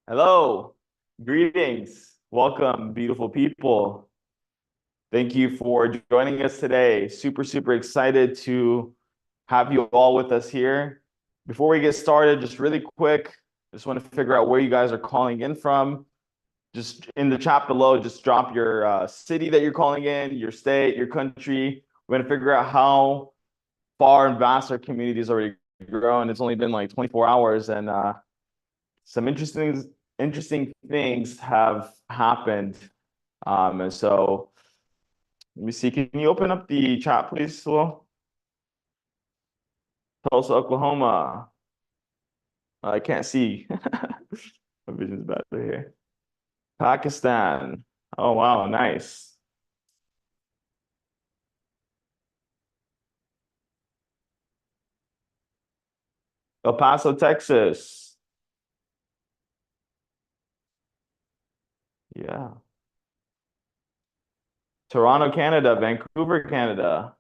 Hello, greetings, welcome, beautiful people. Thank you for joining us today. Super excited to have you all with us here. Before we get started, just really quick, just want to figure out where you guys are calling in from. Just in the chat below, just drop your city that you're calling in, your state, your country. We're going to figure out how far and vast our community is already grown. It's only been like 24 hours and some interesting things have happened. And so let me see. Can you open up the chat, please, Slo? Tulsa, Oklahoma. I can't see. My vision's bad right here. Pakistan. Oh, wow, nice. El Paso, Texas. Yeah. Toronto, Canada. Vancouver, Canada.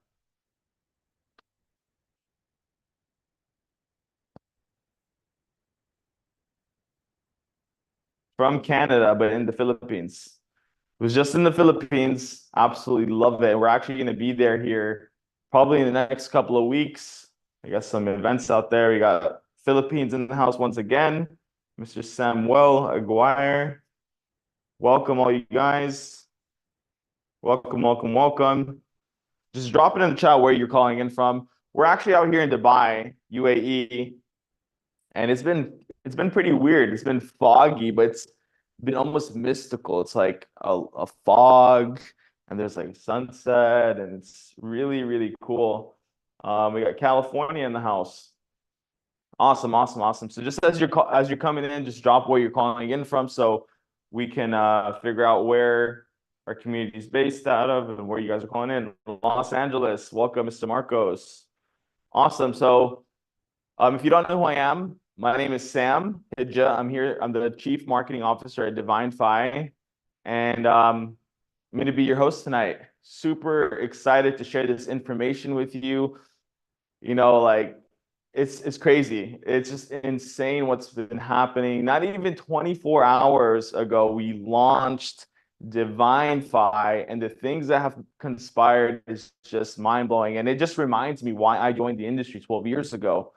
From Canada, but in the Philippines. It was just in the Philippines. Absolutely love it. We're actually going to be there here probably in the next couple of weeks. I got some events out there. We got Philippines in the house once again. Mr. Samuel Aguirre. Welcome, all you guys. Welcome. Just drop it in the chat where you're calling in from. We're actually out here in Dubai, UAE, and it's been pretty weird. It's been foggy, but it's been almost mystical. It's like a fog, and there's like sunset, and it's really cool. We got California in the house. Awesome. So just as you're coming in, just drop where you're calling in from, so we can figure out where our community is based out of and where you guys are calling in. Los Angeles, welcome, Mr. Marcos. Awesome. So if you don't know who I am, my name is Sam Hidja. I'm here. I'm the Chief Marketing Officer at Divinfi, and I'm going to be your host tonight. Super excited to share this information with you. Like it's crazy. It's just insane what's been happening. Not even 24 hours ago, we launched Divinfi, and the things that have conspired is just mind-blowing. And it just reminds me why I joined the industry 12 years ago.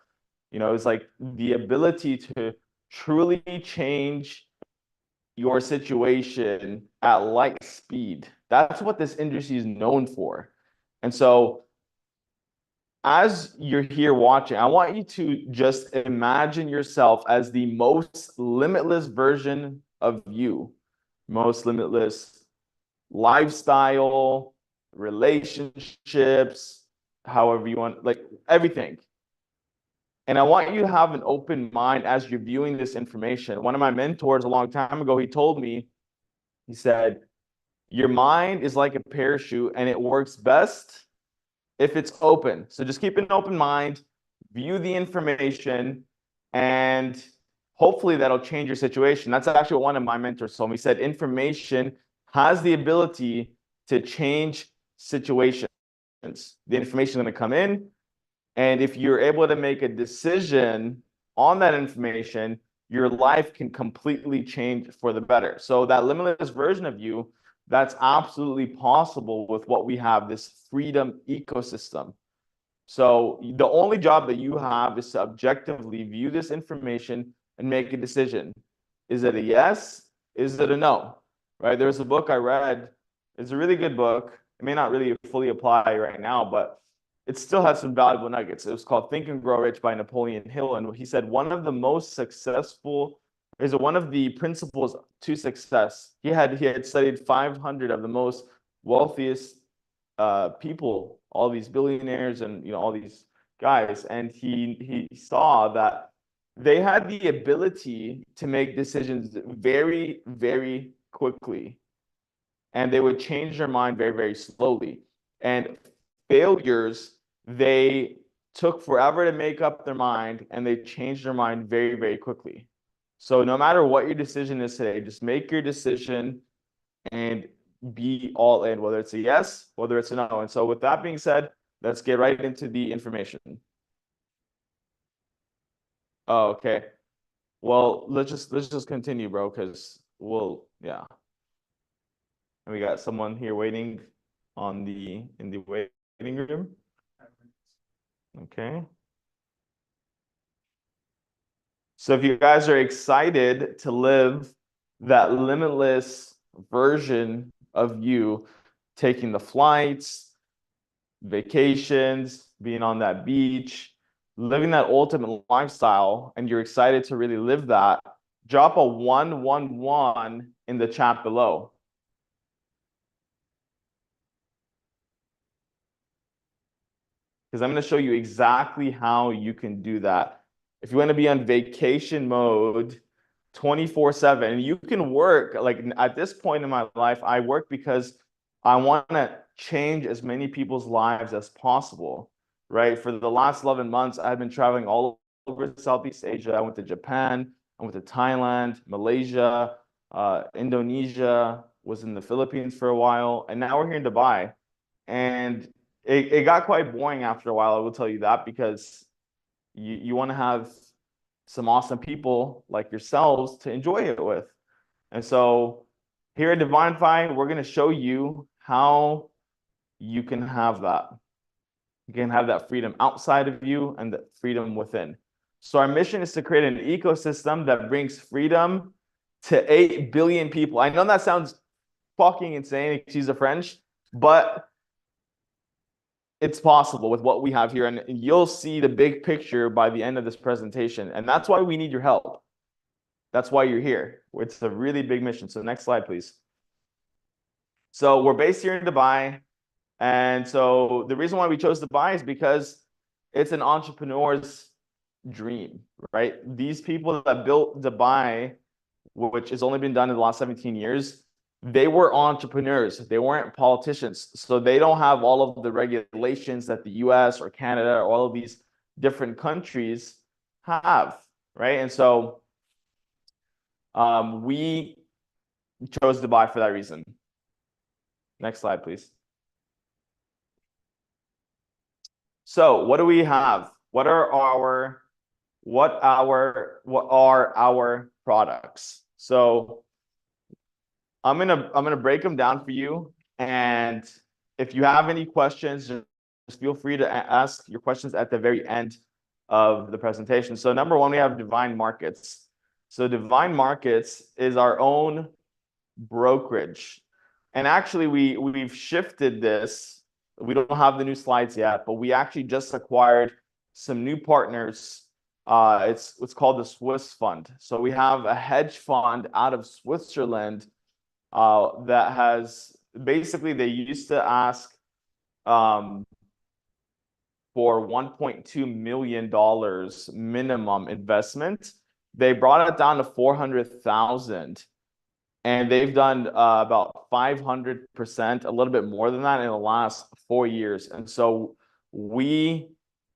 It's like the ability to truly change your situation at light speed. That's what this industry is known for. And so as you're here watching, I want you to just imagine yourself as the most limitless version of you, most limitless lifestyle, relationships, however you want, like everything. And I want you to have an open mind as you're viewing this information. One of my mentors a long time ago, he told me, he said, your mind is like a parachute and it works best if it's open. So just keep an open mind, view the information, and hopefully that'll change your situation. That's actually what one of my mentors told me. He said information has the ability to change situations. The information is going to come in, and if you're able to make a decision on that information, your life can completely change for the better. So that limitless version of you, that's absolutely possible with what we have, this freedom ecosystem. So the only job that you have is to objectively view this information and make a decision. Is it a yes? Is it a no? Right? There's a book I read. It's a really good book. It may not really fully apply right now, but it still has some valuable nuggets. It was called Think and Grow Rich by Napoleon Hill. And he said one of the most successful is one of the principles to success. He had studied 500 of the most wealthiest people, all these billionaires and all these guys, and he saw that they had the ability to make decisions very quickly, and they would change their mind very slowly. And failures, they took forever to make up their mind, and they changed their mind very quickly. So no matter what your decision is today, just make your decision and be all in, whether it's a yes, whether it's a no. And so with that being said, let's get right into the information. Oh, okay. Well, let's just continue, bro, because yeah. And we got someone here waiting in the waiting room. Okay. So if you guys are excited to live that limitless version of you, taking the flights, vacations, being on that beach, living that ultimate lifestyle, and you're excited to really live that, drop a 111 in the chat below. Because I'm going to show you exactly how you can do that. If you want to be on vacation mode 24/7, and you can work, like at this point in my life, I work because I want to change as many people's lives as possible, right? For the last 11 months, I've been traveling all over Southeast Asia. I went to Japan, I went to Thailand, Malaysia, Indonesia, was in the Philippines for a while, and now we're here in Dubai. And it got quite boring after a while, I will tell you that, because you want to have some awesome people like yourselves to enjoy it with. And so here at Divinfi, we're going to show you how you can have that. You can have that freedom outside of you and the freedom within. So our mission is to create an ecosystem that brings freedom to 8 billion people. I know that sounds fucking insane, excuse the French, but it's possible with what we have here, and you'll see the big picture by the end of this presentation. And that's why we need your help. That's why you're here. It's a really big mission. So next slide, please. So we're based here in Dubai. And so the reason why we chose Dubai is because it's an entrepreneur's dream, right? These people that built Dubai, which has only been done in the last 17 years, they were entrepreneurs. They weren't politicians. So they don't have all of the regulations that the US or Canada or all of these different countries have, right? And so we chose Dubai for that reason. Next slide, please. So what do we have? What are our products? So I'm gonna break them down for you, and if you have any questions, just feel free to ask your questions at the very end of the presentation. So number one, we have Divine Markets. So Divine Markets is our own brokerage, and actually we've shifted this. We don't have the new slides yet, but we actually just acquired some new partners. It's called the Swiss Fund. So we have a hedge fund out of Switzerland that has basically, they used to ask for $1.2 million minimum investment. They brought it down to 400,000, and they've done about 500%, a little bit more than that in the last 4 years. And so we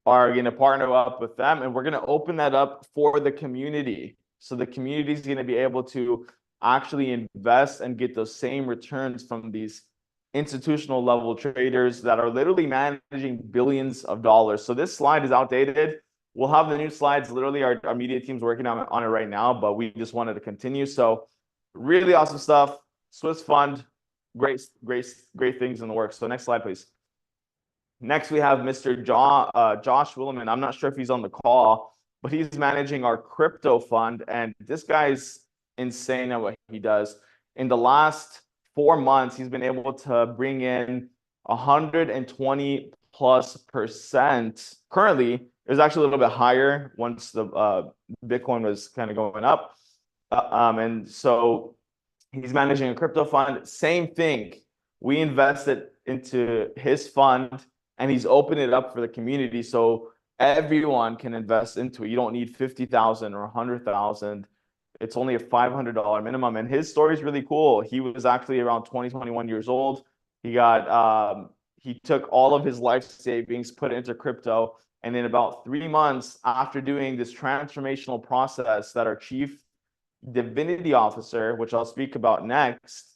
are going to partner up with them, and we're going to open that up for the community. So the community is going to be able to actually invest and get those same returns from these institutional level traders that are literally managing billions of dollars. So this slide is outdated. We'll have the new slides. Literally, our media team's working on it right now, but we just wanted to continue. So really awesome stuff. Swiss Fund, great things in the works. So next slide, please. Next, we have Mr. Josh Williman. I'm not sure if he's on the call, but he's managing our crypto fund, and this guy's insane at what he does. In the last 4 months, he's been able to bring in 120+%. Currently, it was actually a little bit higher once the Bitcoin was kind of going up. And so he's managing a crypto fund. Same thing. We invested into his fund, and he's opened it up for the community so everyone can invest into it. You don't need 50,000 or 100,000. It's only a $500 minimum. And his story is really cool. He was actually around 21 years old. He took all of his life savings, put it into crypto. And in about 3 months after doing this transformational process that our chief divinity officer, which I'll speak about next,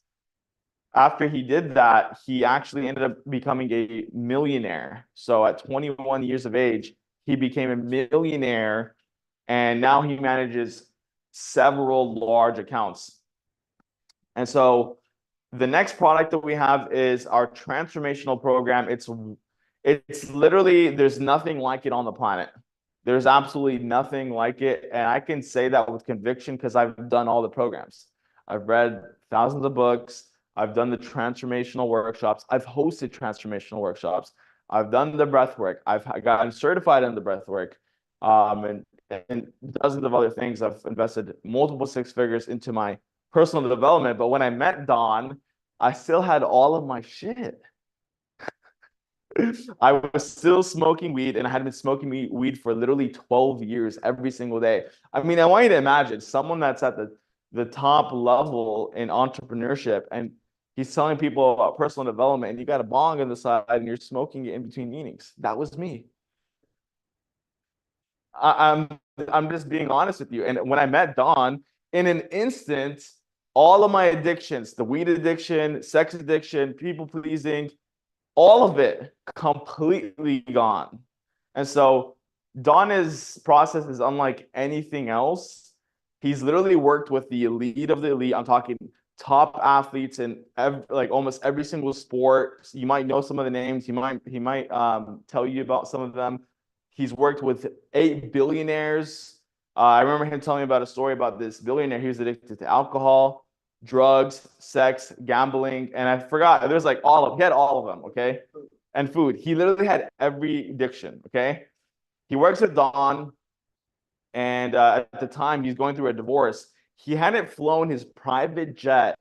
after he did that, he actually ended up becoming a millionaire. So at 21 years of age, he became a millionaire, and now he manages several large accounts. And so the next product that we have is our transformational program. It's literally, there's nothing like it on the planet. There's absolutely nothing like it. And I can say that with conviction because I've done all the programs. I've read thousands of books. I've done the transformational workshops. I've hosted transformational workshops. I've done the breath work. I've gotten certified in the breath work. And dozens of other things. I've invested multiple six figures into my personal development. But when I met Don, I still had all of my shit. I was still smoking weed, and I had been smoking weed for literally 12 years every single day. I mean, I want you to imagine someone that's at the top level in entrepreneurship, and he's telling people about personal development, and you got a bong on the side, and you're smoking it in between meetings. That was me. I'm just being honest with you. And when I met Don, in an instant, all of my addictions, the weed addiction, sex addiction, people pleasing, all of it completely gone. And so Don's process is unlike anything else. He's literally worked with the elite of the elite. I'm talking top athletes in like almost every single sport. You might know some of the names. He might tell you about some of them. He's worked with 8 billionaires. I remember him telling me about a story about this billionaire. He was addicted to alcohol, drugs, sex, gambling, and I forgot. There's like he had all of them, okay? And food. He literally had every addiction, okay? He works with Don, and at the time, he's going through a divorce. He hadn't flown his private jet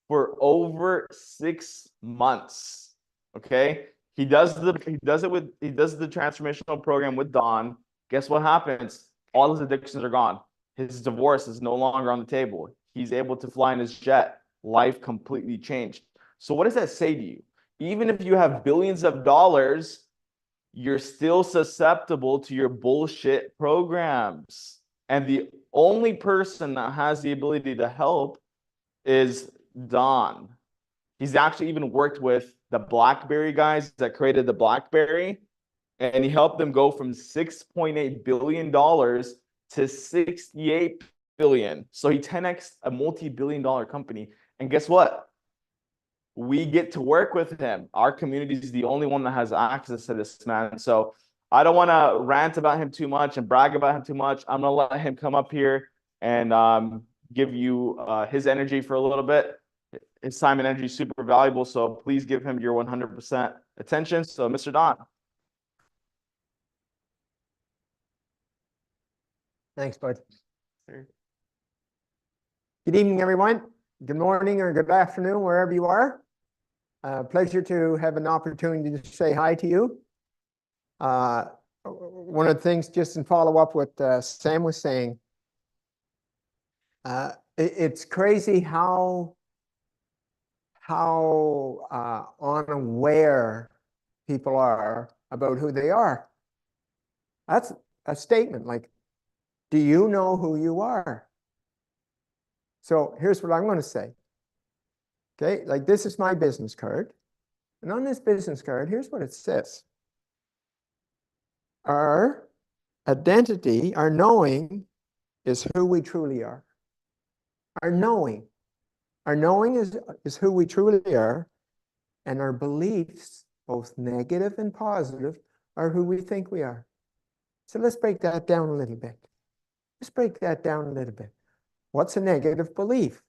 for over 6 months, okay? He does the transformational program with Don. Guess what happens? All his addictions are gone. His divorce is no longer on the table. He's able to fly in his jet. Life completely changed. So what does that say to you? Even if you have billions of dollars, you're still susceptible to your bullshit programs. And the only person that has the ability to help is Don. He's actually even worked with the BlackBerry guys that created the BlackBerry, and he helped them go from $6.8 billion to 68 billion. So he 10x a multi-billion-dollar company. And guess what? We get to work with him. Our community is the only one that has access to this man. So I don't want to rant about him too much and brag about him too much. I'm going to let him come up here and give you his energy for a little bit. His time and energy is super valuable. So please give him your 100% attention. So Mr. Don. Thanks, bud. Good evening, everyone. Good morning or good afternoon, wherever you are. Pleasure to have an opportunity to say hi to you. One of the things, just in follow-up what Sam was saying, it's crazy how unaware people are about who they are. That's a statement like, do you know who you are? So here's what I'm going to say. Okay, like this is my business card. And on this business card, here's what it says. Our identity, our knowing, is who we truly are. Our knowing is who we truly are. And our beliefs, both negative and positive, are who we think we are. So let's break that down a little bit. What's a negative belief?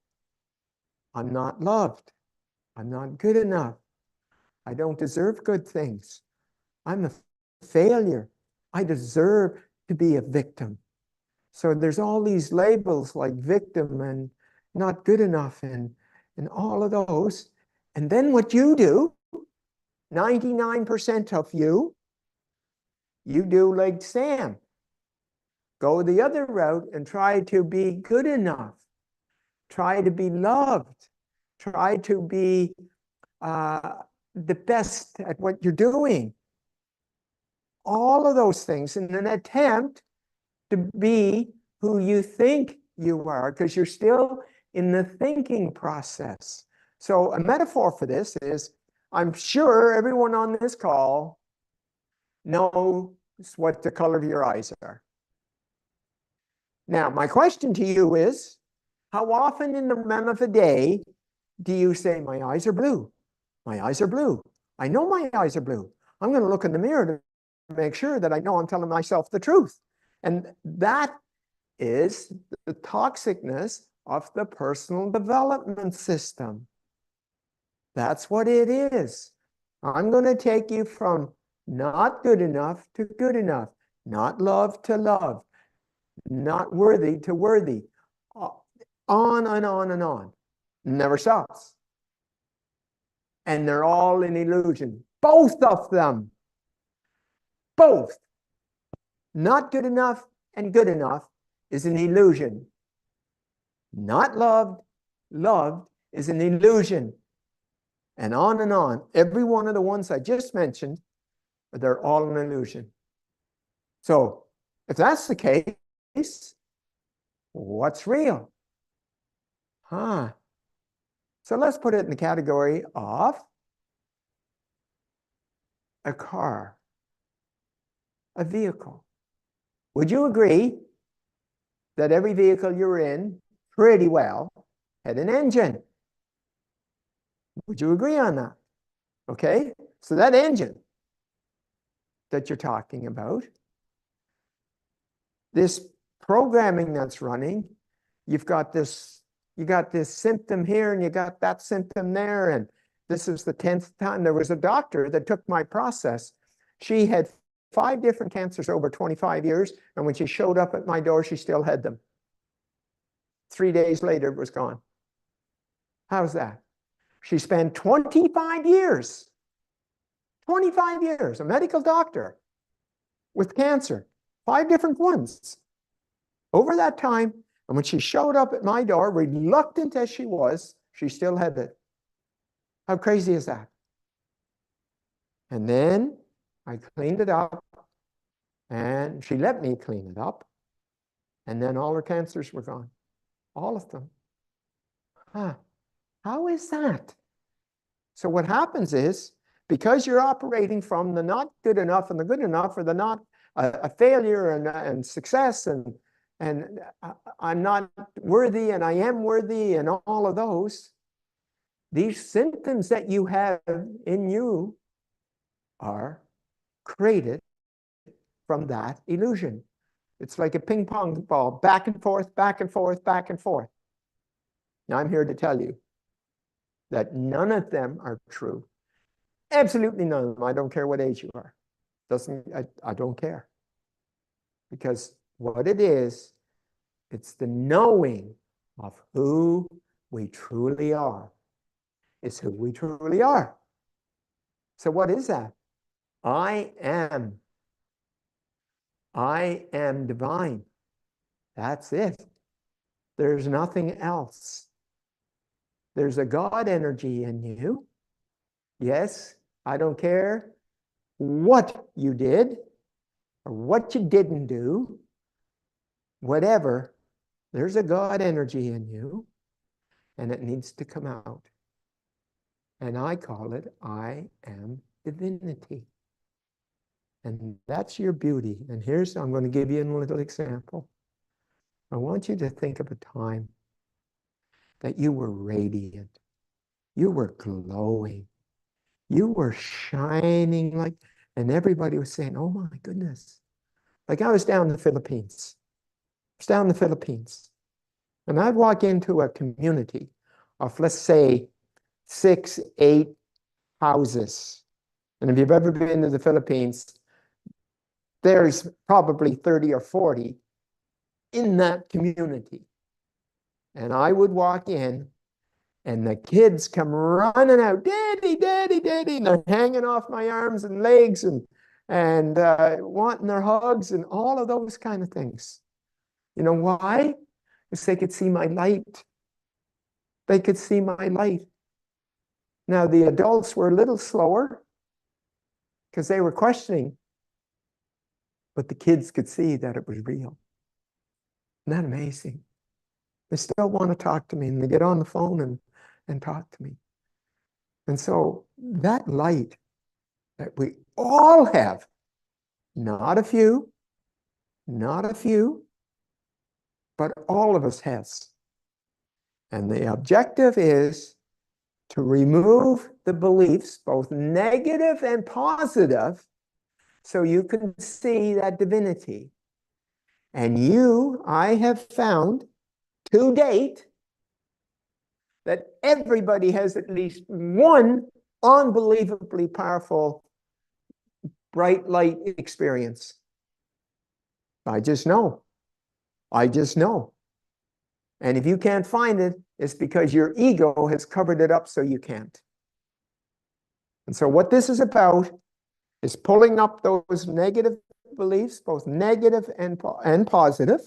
I'm not loved. I'm not good enough. I don't deserve good things. I'm a failure. I deserve to be a victim. So there's all these labels like victim and not good enough and all of those. And then what you do, 99% of you do like Sam. Go the other route and try to be good enough. Try to be loved. Try to be the best at what you're doing. All of those things in an attempt to be who you think you are, because you're still in the thinking process. So a metaphor for this is, I'm sure everyone on this call knows what the color of your eyes are. Now, my question to you is, how often in the run of a day do you say, my eyes are blue? My eyes are blue. I know my eyes are blue. I'm going to look in the mirror to make sure that I know I'm telling myself the truth. And that is the toxicness of the personal development system. That's what it is. I'm going to take you from not good enough to good enough, not love to love, not worthy to worthy, on and on and on. Never stops. And they're all an illusion. Both of them. Both. Not good enough and good enough is an illusion. Not loved is an illusion. And on and on. Every one of the ones I just mentioned, they're all an illusion. So if that's the case, what's real? So let's put it in the category of a car, a vehicle. Would you agree that every vehicle you're in pretty well had an engine? Would you agree on that? Okay, so that engine that you're talking about, this programming that's running, you got this symptom here and you got that symptom there, and this is the 10th time. There was a doctor that took my process. She had 5 different cancers over 25 years, and when she showed up at my door, she still had them. 3 days later, it was gone. How's that? She spent 25 years, a medical doctor with cancer, 5 different ones over that time. And when she showed up at my door, reluctant as she was, she still had it. How crazy is that? And then I cleaned it up, and she let me clean it up. And then all her cancers were gone. All of them. How is that? So what happens is, because you're operating from the not good enough and the good enough, or the not a failure and success, and I'm not worthy and I am worthy, and all of those, these symptoms that you have in you are created from that illusion. It's like a ping pong ball, back and forth, back and forth, back and forth. Now I'm here to tell you that none of them are true. Absolutely none of them. I don't care what age you are. I don't care. Because what it is, it's the knowing of who we truly are. It's who we truly are. So what is that? I am divine. That's it. There's nothing else. There's a God energy in you. Yes, I don't care what you did or what you didn't do, whatever, there's a God energy in you, and it needs to come out. And I call it, I am divinity. And that's your beauty. And I'm going to give you a little example. I want you to think of a time that you were radiant. You were glowing. You were shining like, and everybody was saying, oh my goodness. Like I was down in the Philippines. And I'd walk into a community of, let's say, 6, 8 houses. And if you've ever been to the Philippines, there's probably 30 or 40 in that community. And I would walk in, and the kids come running out, daddy, daddy, daddy, and they're hanging off my arms and legs and wanting their hugs and all of those kind of things. You know why? Because they could see my light. They could see my light. Now, the adults were a little slower because they were questioning, but the kids could see that it was real. Isn't that amazing? They still want to talk to me, and they get on the phone and talk to me. And so that light that we all have, not a few, but all of us has. And the objective is to remove the beliefs, both negative and positive, so you can see that divinity. And I have found to date that everybody has at least one unbelievably powerful bright light experience. I just know. I just know. And if you can't find it, it's because your ego has covered it up so you can't. And so what this is about is pulling up those negative beliefs, both negative and positive.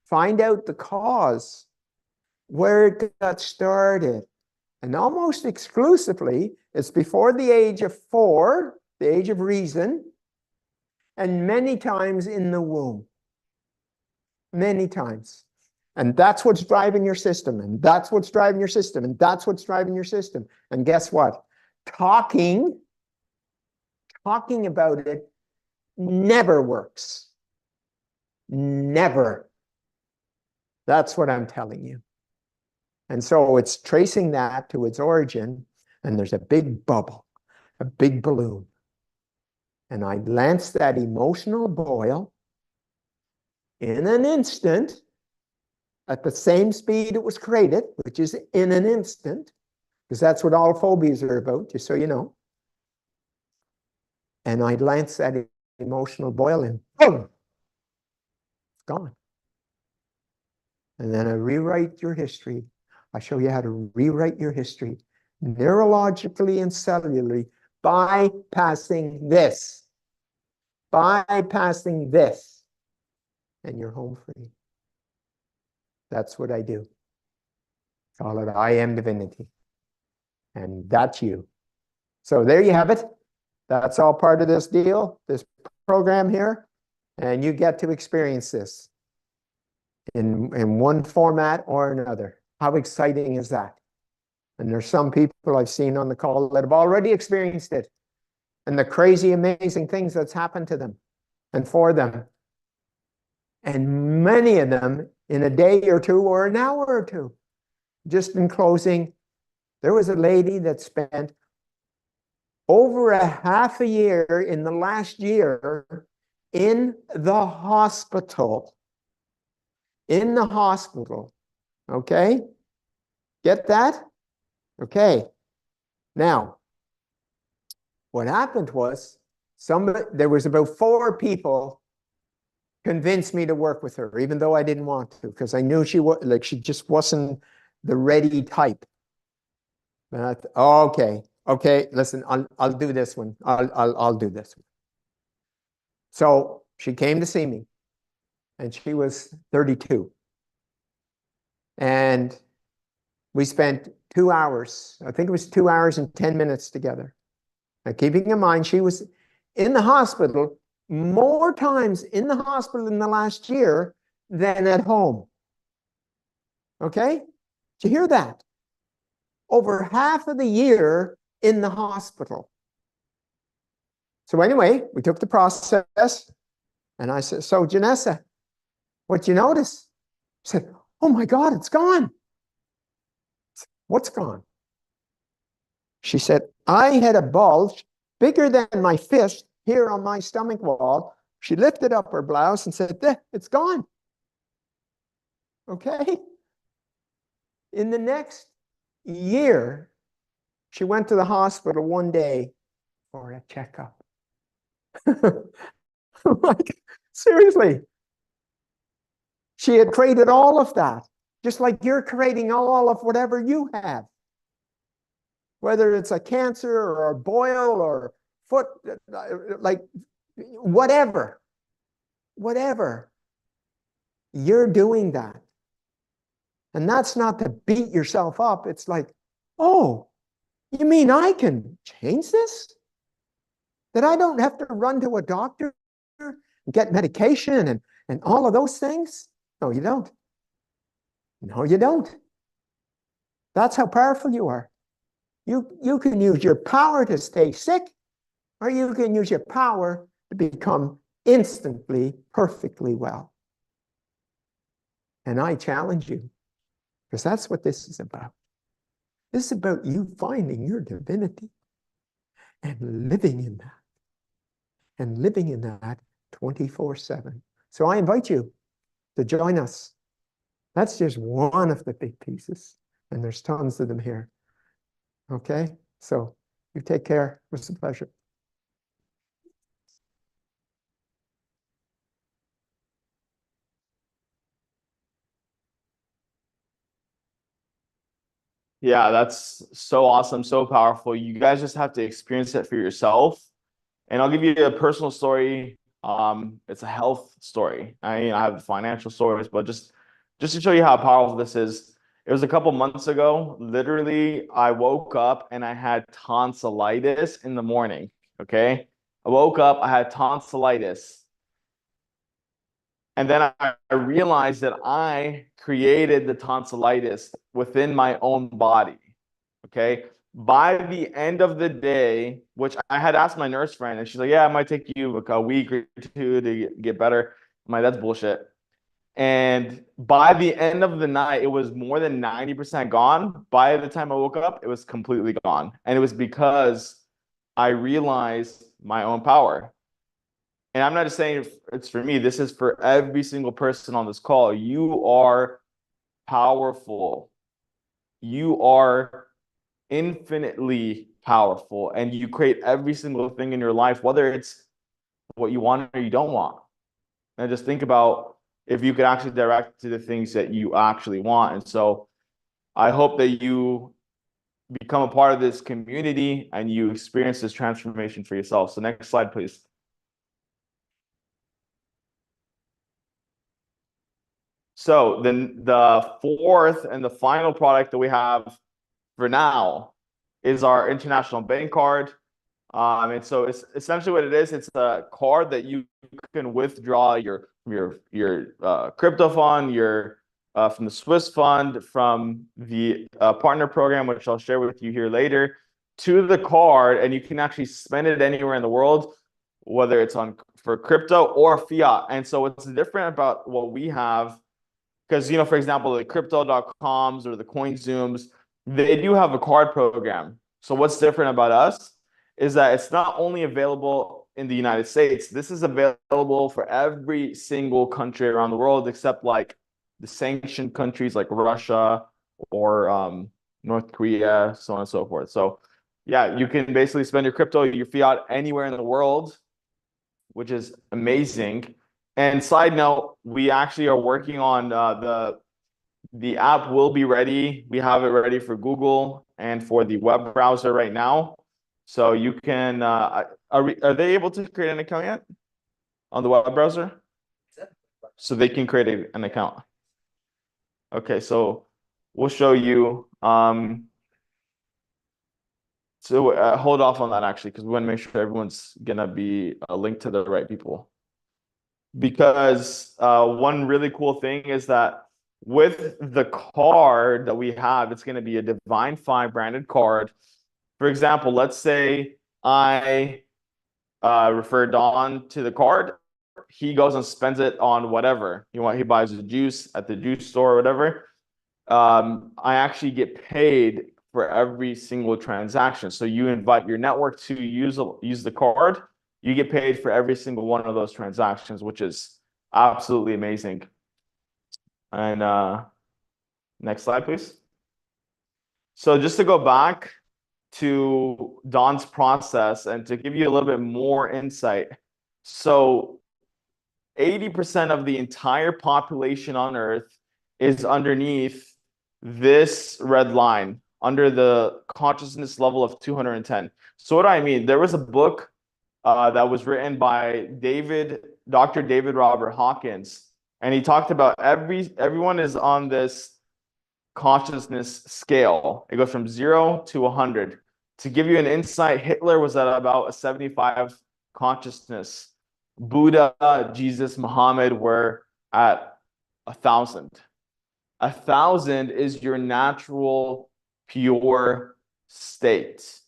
Find out the cause, where it got started. And almost exclusively, it's before the age of 4, the age of reason, and many times in the womb. Many times. And that's what's driving your system, and that's what's driving your system, and that's what's driving your system. And guess what? Talking about it never works. Never. That's what I'm telling you. And so it's tracing that to its origin, and there's a big bubble, a big balloon. And I lance that emotional boil in an instant at the same speed it was created, which is in an instant, because that's what all phobias are about, just so you know. And I lance that emotional boil in, boom, it's gone. And then I rewrite your history. I show you how to rewrite your history neurologically and cellularly, bypassing this. Bypassing this. And you're home free. That's what I do. Call it I am divinity. And that's you. So there you have it. That's all part of this deal, this program here. And you get to experience this in one format or another. How exciting is that? And there's some people I've seen on the call that have already experienced it. And the crazy, amazing things that's happened to them and for them. And many of them in a day or two or an hour or two. Just in closing, there was a lady that spent over a half a year in the last year in the hospital. In the hospital. Okay? Get that? Okay. Now, what happened was there was about 4 people convinced me to work with her, even though I didn't want to, because I knew she just wasn't the ready type. But I thought, okay, listen, I'll do this one. I'll do this one. So she came to see me, and she was 32. And we spent 2 hours, I think it was 2 hours and 10 minutes together. Now, keeping in mind, she was in the hospital more times in the hospital in the last year than at home. Okay? Did you hear that? Over half of the year in the hospital. So anyway, we took the process, and I said, so Janessa, what'd you notice? She said, oh my God, it's gone. Said, what's gone? She said, I had a bulge bigger than my fist here on my stomach wall. She lifted up her blouse and said, it's gone. Okay? In the next year, she went to the hospital one day for a checkup. Like, seriously. She had created all of that, just like you're creating all of whatever you have. Whether it's a cancer or a boil or foot, like whatever, you're doing that. And that's not to beat yourself up. It's like, oh, you mean I can change this? That I don't have to run to a doctor and get medication and all of those things? No, you don't. No, you don't. That's how powerful you are. You can use your power to stay sick, or you can use your power to become instantly, perfectly well. And I challenge you, because that's what this is about. This is about you finding your divinity and living in that. And living in that 24/7. So I invite you to join us. That's just one of the big pieces. And there's tons of them here. Okay? So you take care. It was a pleasure. Yeah, that's so awesome, so powerful. You guys just have to experience it for yourself. And I'll give you a personal story. It's a health story. I have financial stories, but just to show you how powerful this is. It was a couple months ago. Literally, I woke up and I had tonsillitis in the morning. Okay. I woke up, I had tonsillitis. And then I realized that I created the tonsillitis within my own body. Okay. By the end of the day, which I had asked my nurse friend, and she's like, yeah, it might take you like a week or two to get better. I'm like, that's bullshit. And by the end of the night, it was more than 90% gone. By the time I woke up, it was completely gone. And it was because I realized my own power. And I'm not just saying it's for me, this is for every single person on this call. You are powerful. You are infinitely powerful, and you create every single thing in your life, whether it's what you want or you don't want. And just think about if you could actually direct to the things that you actually want. And so I hope that you become a part of this community and you experience this transformation for yourself. So next slide, please. So then the fourth and the final product that we have for now is our international bank card. And so it's essentially what it is. It's a card that you can withdraw your crypto fund, from the Swiss fund, from the partner program, which I'll share with you here later, to the card, and you can actually spend it anywhere in the world, whether it's for crypto or fiat. And so what's different about what we have, because for example, the crypto.coms or the CoinZooms, they do have a card program. So what's different about us is that it's not only available in the United States, this is available for every single country around the world, except like the sanctioned countries like Russia or North Korea, so on and so forth. So yeah, you can basically spend your crypto, your fiat anywhere in the world, which is amazing. And side note, we actually are working on the app will be ready. We have it ready for Google and for the web browser right now. So you can, are they able to create an account yet on the web browser? So they can create an account. Okay, so we'll show you. So hold off on that actually, because we want to make sure everyone's gonna be linked to the right people. Because one really cool thing is that with the card that we have, it's going to be a Divinfi branded card. For example, let's say I refer Don to the card. He goes and spends it on whatever. He buys a juice at the juice store or whatever. I actually get paid for every single transaction. So you invite your network to use the card. You get paid for every single one of those transactions, which is absolutely amazing. And next slide, please. So just to go back to Don's process and to give you a little bit more insight. So 80% of the entire population on Earth is underneath this red line, under the consciousness level of 210. So what do I mean? There was a book that was written by Dr. David Robert Hawkins, and he talked about everyone is on this consciousness scale. It goes from 0 to 100. To give you an insight, Hitler was at about a 75 consciousness. Buddha, Jesus, Muhammad were at 1,000. 1,000 is your natural, pure state.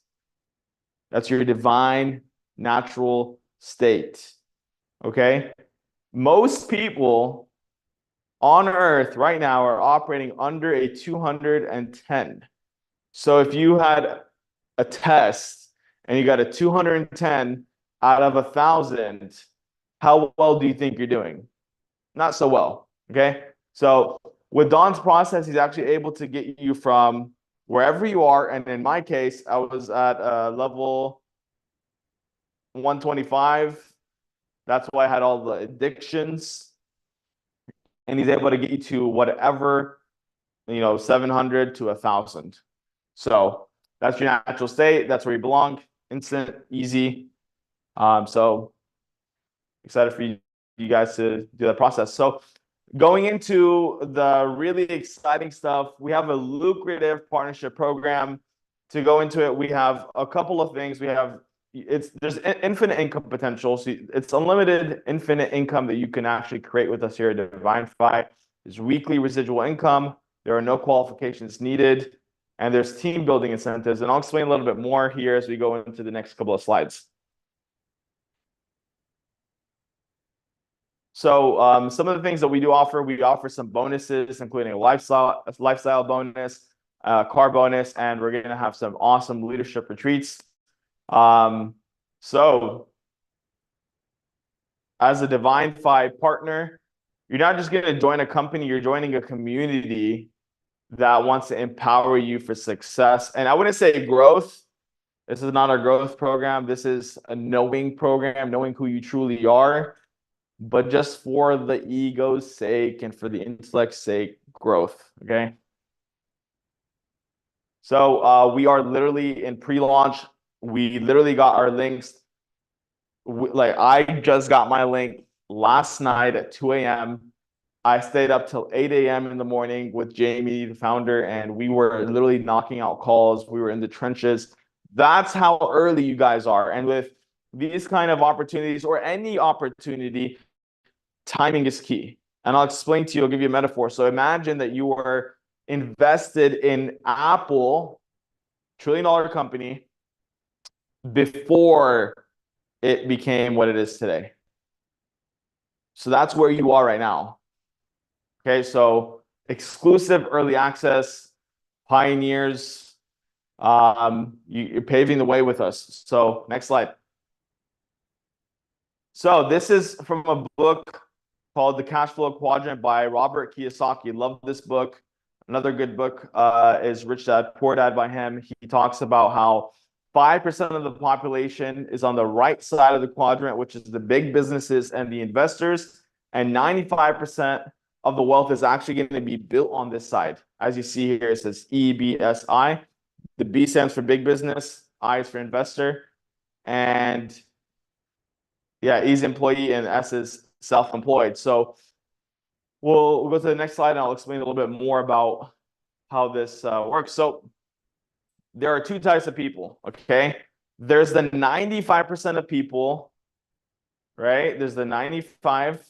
That's your divine, natural state. Okay? Most people on Earth right now are operating under a 210. So if you had a test and you got a 210 out of 1,000, how well do you think you're doing? Not so well. Okay. So with Don's process, he's actually able to get you from wherever you are. And in my case, I was at level 125. That's why I had all the addictions. And he's able to get you to whatever, 700 to 1,000. So that's your natural state. That's where you belong. Instant, easy. So excited for you guys to do that process. So going into the really exciting stuff, we have a lucrative partnership program. To go into it, we have a couple of things. There's infinite income potential. So it's unlimited infinite income that you can actually create with us here at Divinfi. There's weekly residual income. There are no qualifications needed. And there's team building incentives. And I'll explain a little bit more here as we go into the next couple of slides. So some of the things that we offer some bonuses, including a lifestyle bonus, car bonus, and we're going to have some awesome leadership retreats. So as a Divinfi partner, you're not just going to join a company, you're joining a community that wants to empower you for success. And I wouldn't say growth. This is not a growth program. This is a knowing program, knowing who you truly are. But just for the ego's sake and for the intellect's sake, growth, okay? So we are literally in pre-launch. We literally got our links. I just got my link last night at 2 a.m. I stayed up till 8 a.m. in the morning with Jamie, the founder, and we were literally knocking out calls. We were in the trenches. That's how early you guys are. And with these kind of opportunities or any opportunity, timing is key. And I'll explain to you, I'll give you a metaphor. So imagine that you were invested in Apple, trillion-dollar company, before it became what it is today. So that's where you are right now. Okay, so exclusive early access, pioneers, you're paving the way with us. So next slide. So this is from a book called The Cash Flow Quadrant by Robert Kiyosaki. Love this book. Another good book is Rich Dad, Poor Dad by him. He talks about how 5% of the population is on the right side of the quadrant, which is the big businesses and the investors, and 95% of the wealth is actually going to be built on this side. As you see here, it says EBSI. The B stands for big business, I is for investor, and yeah, E is employee, and S is self-employed. So we'll go to the next slide, and I'll explain a little bit more about how this works. So there are two types of people, okay? There's the 95% of people, right? There's the 95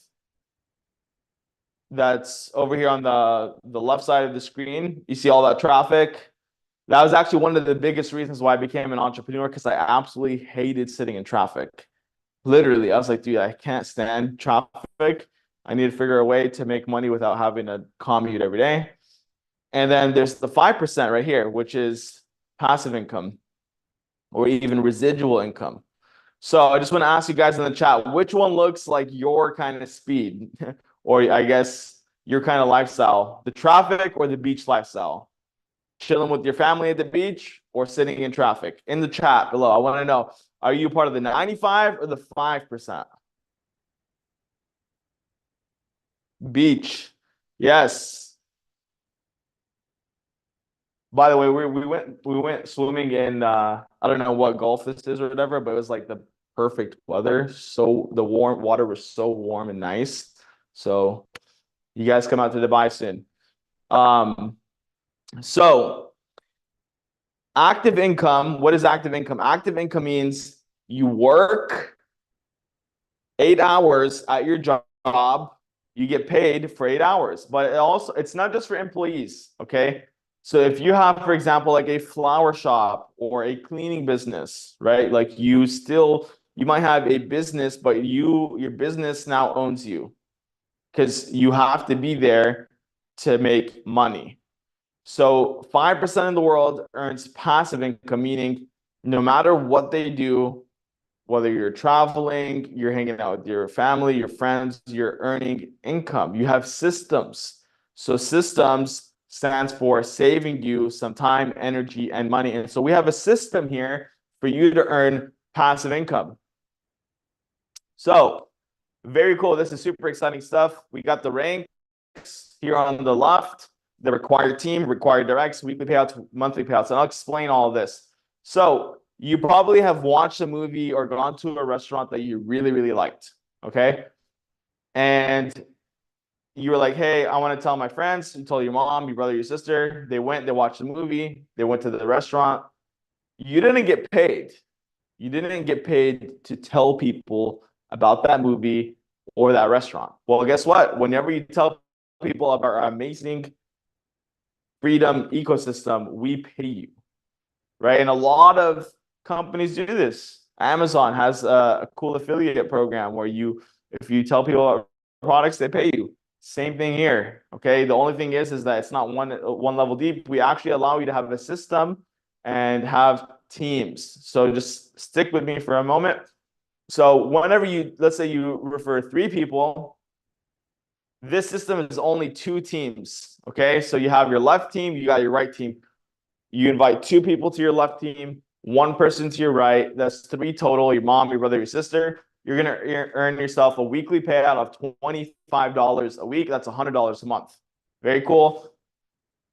that's over here on the left side of the screen. You see all that traffic. That was actually one of the biggest reasons why I became an entrepreneur, because I absolutely hated sitting in traffic. Literally, I was like, dude, I can't stand traffic. I need to figure a way to make money without having to commute every day. And then there's the 5% right here, which is passive income or even residual income. So I just want to ask you guys in the chat, which one looks like your kind of speed or I guess your kind of lifestyle, the traffic or the beach lifestyle? Chilling with your family at the beach or sitting in traffic? In the chat below, I want to know, are you part of the 95 or the 5%? Beach. Yes. By the way, we went swimming in I don't know what Gulf this is or whatever, but it was like the perfect weather. So the warm water was so warm and nice. So you guys come out to Dubai soon. So active income, what is active income? Active income means you work 8 hours at your job, you get paid for 8 hours, but it's not just for employees, okay? So if you have, for example, like a flower shop or a cleaning business, right? Like you might have a business, but your business now owns you. because you have to be there to make money. So 5% of the world earns passive income, meaning no matter what they do, whether you're traveling, you're hanging out with your family, your friends, you're earning income. You have systems. So systems stands for saving you some time, energy, and money. And so we have a system here for you to earn passive income. So very cool. This is super exciting stuff. We got the ranks here on the left, the required team, required directs, weekly payouts, monthly payouts. And I'll explain all of this. So you probably have watched a movie or gone to a restaurant that you really, really liked, okay? And you were like, hey, I want to tell my friends. You told your mom, your brother, your sister. They went, they watched the movie. They went to the restaurant. You didn't get paid. You didn't get paid to tell people about that movie or that restaurant. Well, guess what? Whenever you tell people about our amazing freedom ecosystem, we pay you, right? And a lot of companies do this. Amazon has a cool affiliate program where if you tell people about products, they pay you. Same thing here, okay? The only thing is that it's not one level deep. We actually allow you to have a system and have teams. So just stick with me for a moment. So whenever let's say you refer 3 people, this system is only 2 teams, okay? So you have your left team, you got your right team. You invite 2 people to your left team, 1 person to your right. That's 3 total, your mom, your brother, your sister. You're going to earn yourself a weekly payout of $25 a week. That's $100 a month. Very cool.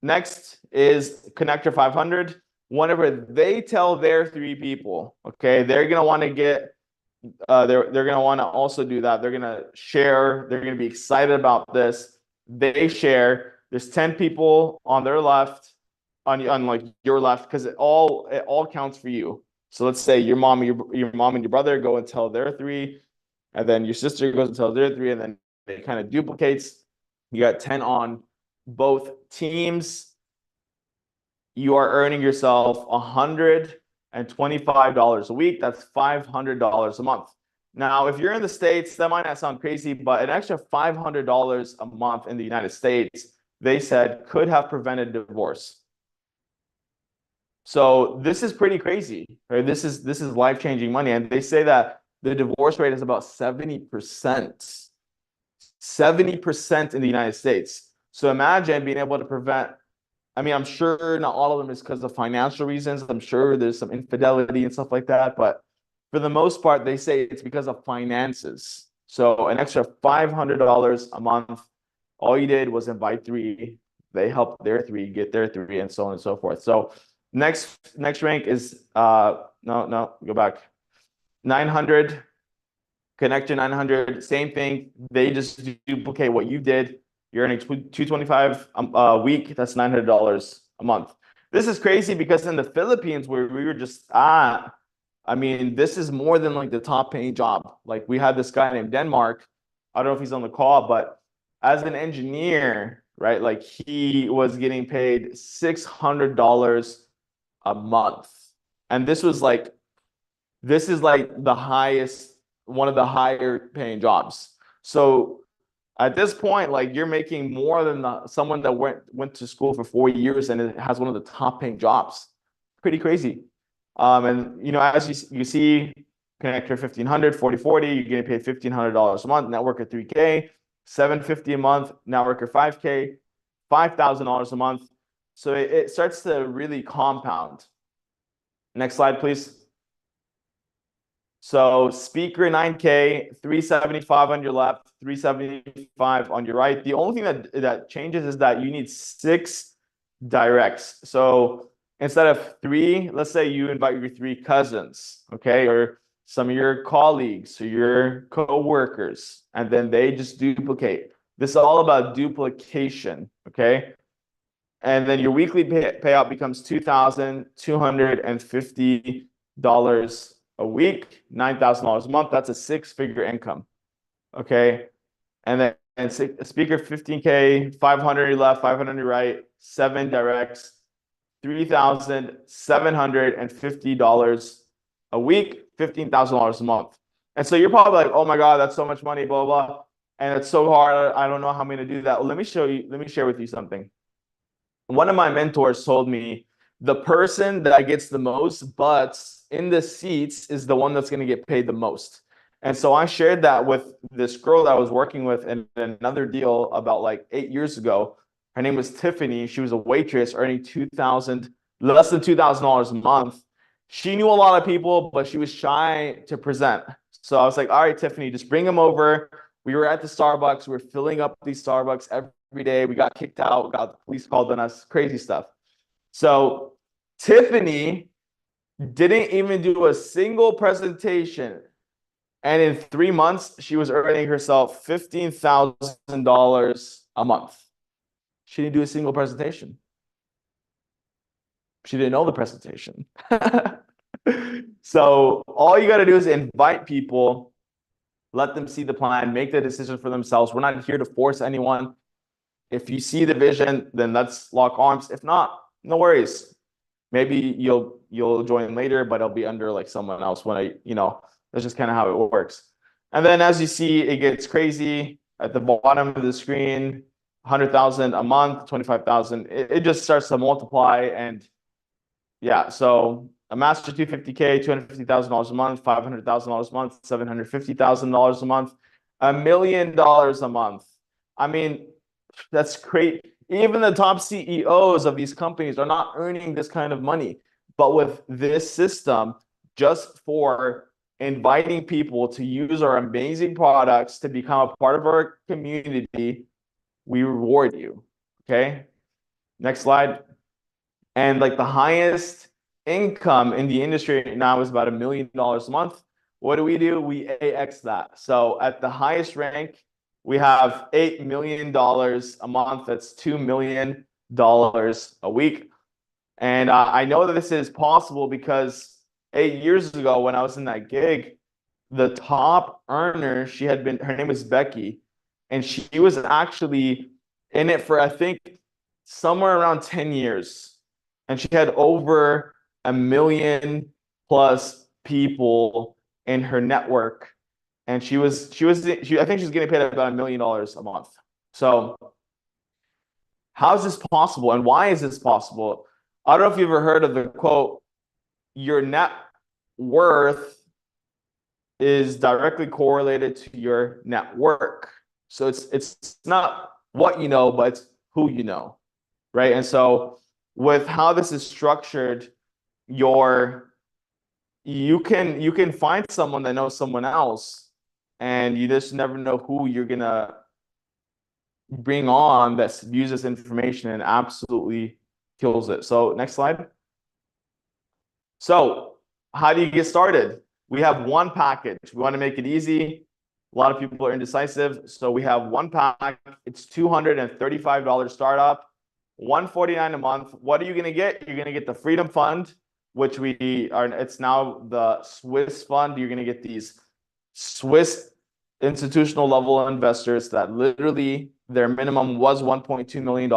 Next is Connector 500. Whenever they tell their 3 people, okay, they're going to want to get they're going to want to also do that. They're going to share. They're going to be excited about this. They share. There's 10 people on their left, on like your left, because it all counts for you. So let's say your mom and your brother go and tell their 3, and then your sister goes and tells their 3, and then it kind of duplicates. You got 10 on both teams. You are earning yourself $125 a week. That's $500 a month. Now, if you're in the States, that might not sound crazy, but an extra $500 a month in the United States, they said, could have prevented divorce. So this is pretty crazy, right? This is life-changing money. And they say that the divorce rate is about 70%. 70% in the United States. So imagine being able to prevent, I mean, I'm sure not all of them is because of financial reasons. I'm sure there's some infidelity and stuff like that. But for the most part, they say it's because of finances. So an extra $500 a month. All you did was invite 3. They helped their 3 get their 3, and so on and so forth. So next rank is go back. 900. Connector 900. Same thing. They just duplicate what you did. You're earning $225 a week. That's $900 a month. This is crazy because in the Philippines, where we were just at, I mean, this is more than like the top paying job. Like we had this guy named Denmark. I don't know if he's on the call, but as an engineer, right? Like he was getting paid $600 a month. And this is like the highest, one of the higher paying jobs. So at this point, like you're making more than someone that went to school for 4 years and it has one of the top paying jobs. Pretty crazy. And you know, as you see, Connector 1500, 4040, you're getting paid $1,500 a month. Networker 3K, $750 a month. Networker 5K, $5,000 a month. So it starts to really compound. Next slide, please. So speaker 9K, 375 on your left, 375 on your right. The only thing that changes is that you need 6 directs. So instead of 3, let's say you invite your 3 cousins, okay, or some of your colleagues or your co-workers, and then they just duplicate. This is all about duplication, okay? And then your weekly payout becomes $2,250 a week, $9,000 a month. That's a 6-figure income, okay? And then speaker 15K, 500 left, 500 right, 7 directs, $3,750 a week, $15,000 a month. And so you're probably like, oh my God, that's so much money, blah, blah, blah. and it's so hard. I don't know how I'm going to do that. Well, let me share with you something. One of my mentors told me the person that gets the most butts in the seats is the one that's going to get paid the most. And so I shared that with this girl that I was working with in another deal about like 8 years ago. Her name was Tiffany. She was a waitress earning less than $2,000 a month. She knew a lot of people, but she was shy to present. So I was like, all right, Tiffany, just bring them over. We were at the Starbucks. We were filling up these Starbucks every day. We got kicked out, got the police called on us, crazy stuff. So Tiffany didn't even do a single presentation. And in 3 months, she was earning herself $15,000 a month. She didn't do a single presentation. She didn't know the presentation. So all you got to do is invite people, let them see the plan, make the decision for themselves. We're not here to force anyone. If you see the vision, then let's lock arms. If not, no worries. Maybe you'll join later, but it'll be under like someone else that's just kind of how it works. And then as you see, it gets crazy at the bottom of the screen, 100,000 a month, 25,000. It just starts to multiply. And yeah, so a master 250K, $250,000 a month, $500,000 a month, $750,000 a month, $1 million a month. I mean, that's great. Even the top CEOs of these companies are not earning this kind of money. But with this system, just for inviting people to use our amazing products to become a part of our community, we reward you. Okay. Next slide. And like the highest income in the industry right now is about $1 million a month. What do? We AX that. So at the highest rank, we have $8 million a month. That's $2 million a week. And I know that this is possible because 8 years ago when I was in that gig, the top earner, her name was Becky, and she was actually in it for, I think, somewhere around 10 years. And she had over 1 million plus people in her network. And I think she was getting paid about $1 million a month. So how is this possible? And why is this possible? I don't know if you've ever heard of the quote, your net worth is directly correlated to your network. So it's not what you know, but it's who you know, right? And so with how this is structured, you can find someone that knows someone else, and you just never know who you're gonna bring on that views this information and absolutely kills it. So next slide. So how do you get started? We have one package. We want to make it easy. A lot of people are indecisive. So we have one pack. It's $235 startup, $149 a month. What are you going to get? You're going to get the Freedom Fund, which it's now the Swiss fund. You're going to get these Swiss institutional level investors that literally their minimum was $1.2 million.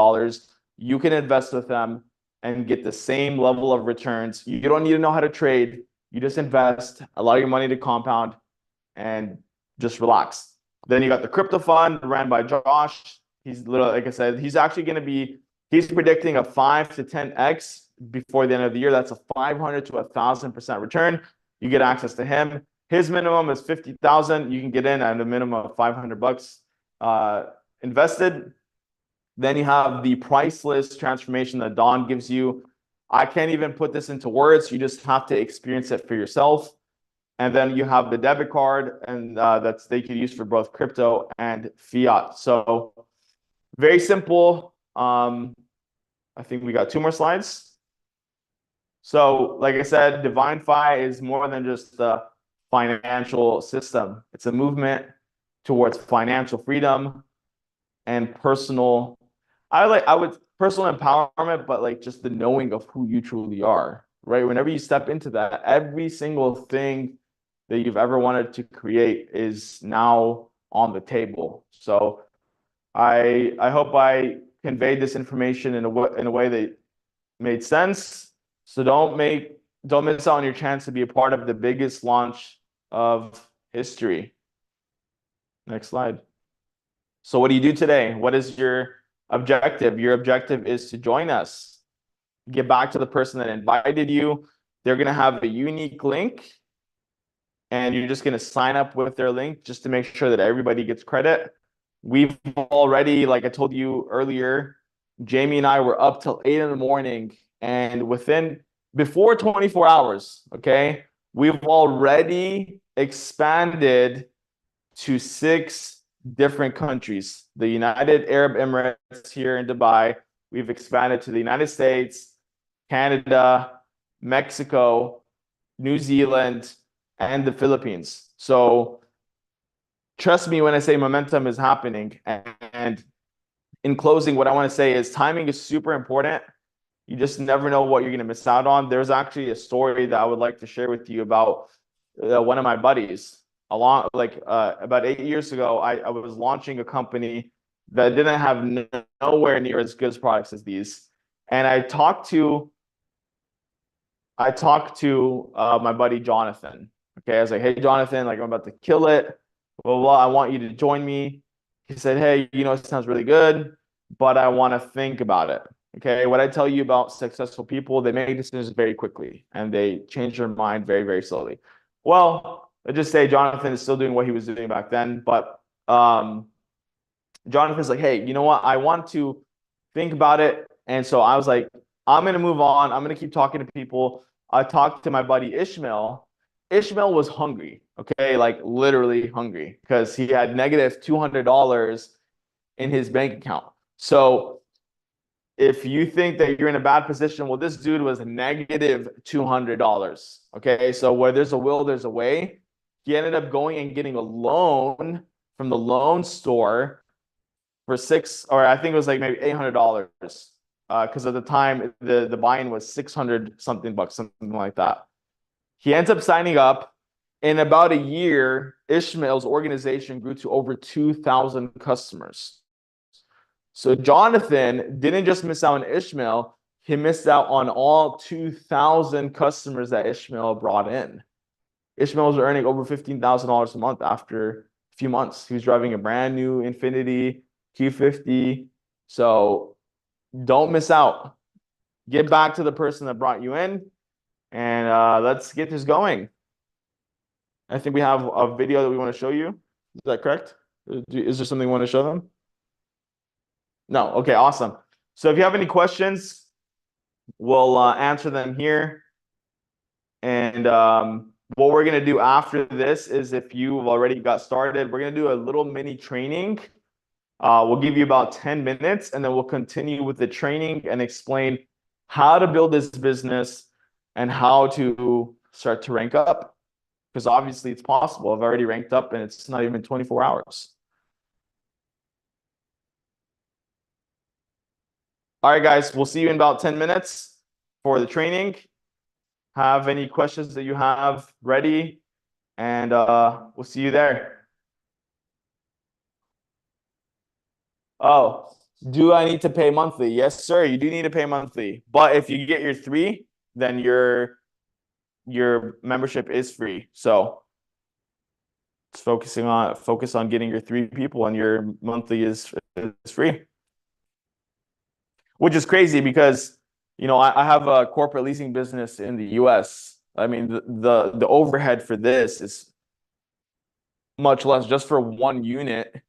You can invest with them and get the same level of returns. You don't need to know how to trade. You just invest, allow your money to compound, and just relax. Then you got the crypto fund ran by Josh. He's literally, like I said, he's predicting a 5 to 10x before the end of the year. That's a 500 to 1,000% return. You get access to him. His minimum is 50,000. You can get in at a minimum of $500 invested. Then you have the priceless transformation that Don gives you. I can't even put this into words. You just have to experience it for yourself. And then you have the debit card, and they could use for both crypto and fiat. So very simple. I think we got 2 more slides. So like I said, Divinfi is more than just the financial system. It's a movement towards financial freedom and personal empowerment, but like just the knowing of who you truly are, right? Whenever you step into that, every single thing that you've ever wanted to create is now on the table. So I hope I conveyed this information in a way that made sense. So don't miss out on your chance to be a part of the biggest launch of history. Next slide. So what do you do today? What is your objective? Your objective is to join us. Get back to the person that invited you. They're going to have a unique link, and you're just going to sign up with their link just to make sure that everybody gets credit. We've already, like I told you earlier, Jamie and I were up till 8 in the morning, and before 24 hours, okay, we've already expanded to 6 different countries. The United Arab Emirates here in Dubai. We've expanded to the United States, Canada, Mexico, New Zealand, and the Philippines. So trust me when I say momentum is happening. And in closing, what I want to say is timing is super important. You just never know what you're going to miss out on. There's actually a story that I would like to share with you about one of my buddies. About 8 years ago, I was launching a company that didn't have nowhere near as good products as these. And I talked to my buddy Jonathan. Okay, I was like, hey Jonathan, like I'm about to kill it. Well, I want you to join me. He said, hey, it sounds really good, but I want to think about it. Okay, what I tell you about successful people, they make decisions very quickly and they change their mind very, very slowly. Well, let's just say Jonathan is still doing what he was doing back then, but Jonathan's like, hey, you know what? I want to think about it. And so I was like, I'm going to move on. I'm going to keep talking to people. I talked to my buddy Ishmael. Ishmael was hungry, okay? Like literally hungry because he had negative $200 in his bank account. So if you think that you're in a bad position, well, this dude was negative $200, okay? So where there's a will, there's a way. He ended up going and getting a loan from the loan store for I think it was like maybe $800. Because at the time the buy-in was 600 something bucks, something like that. He ends up signing up. In about a year, Ishmael's organization grew to over 2,000 customers. So Jonathan didn't just miss out on Ishmael, he missed out on all 2,000 customers that Ishmael brought in. Ishmael was earning over $15,000 a month after a few months. He was driving a brand new Infiniti Q50. So don't miss out. Get back to the person that brought you in, and let's get this going. I think we have a video that we want to show you. Is that correct? Is there something you want to show them? No. Okay, awesome. So if you have any questions, we'll answer them here. And what we're going to do after this is, if you've already got started, we're going to do a little mini training. We'll give you about 10 minutes, and then we'll continue with the training and explain how to build this business and how to start to rank up. Because obviously it's possible. I've already ranked up and it's not even 24 hours. All right, guys, we'll see you in about 10 minutes for the training. Have any questions that you have ready, and we'll see you there. Oh, do I need to pay monthly? Yes, sir, you do need to pay monthly. But if you get your 3, then your membership is free. So it's focus on getting your 3 people, and your monthly is free. Which is crazy because I have a corporate leasing business in the US. I mean, the overhead for this is much less. Just for one unit,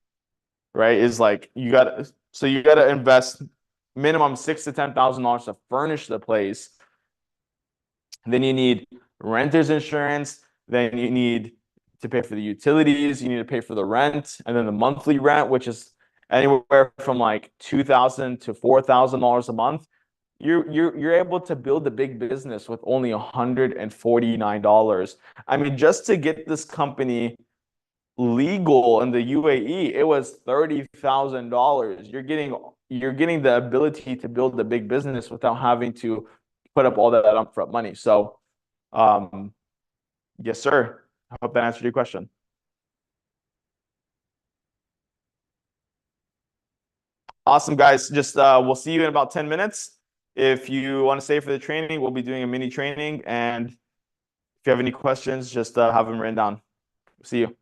right, is like you gotta invest minimum $6,000 to $10,000 to furnish the place. Then you need renter's insurance. Then you need to pay for the utilities. You need to pay for the rent, and then the monthly rent, which is anywhere from like $2,000 to $4,000 a month. You're able to build a big business with only $149. I mean, just to get this company legal in the UAE, it was $30,000. You're getting the ability to build a big business without having to put up all that upfront money. So, yes, sir. I hope that answered your question. Awesome, guys. Just we'll see you in about 10 minutes. If you want to stay for the training, we'll be doing a mini training. And if you have any questions, just have them written down. See you.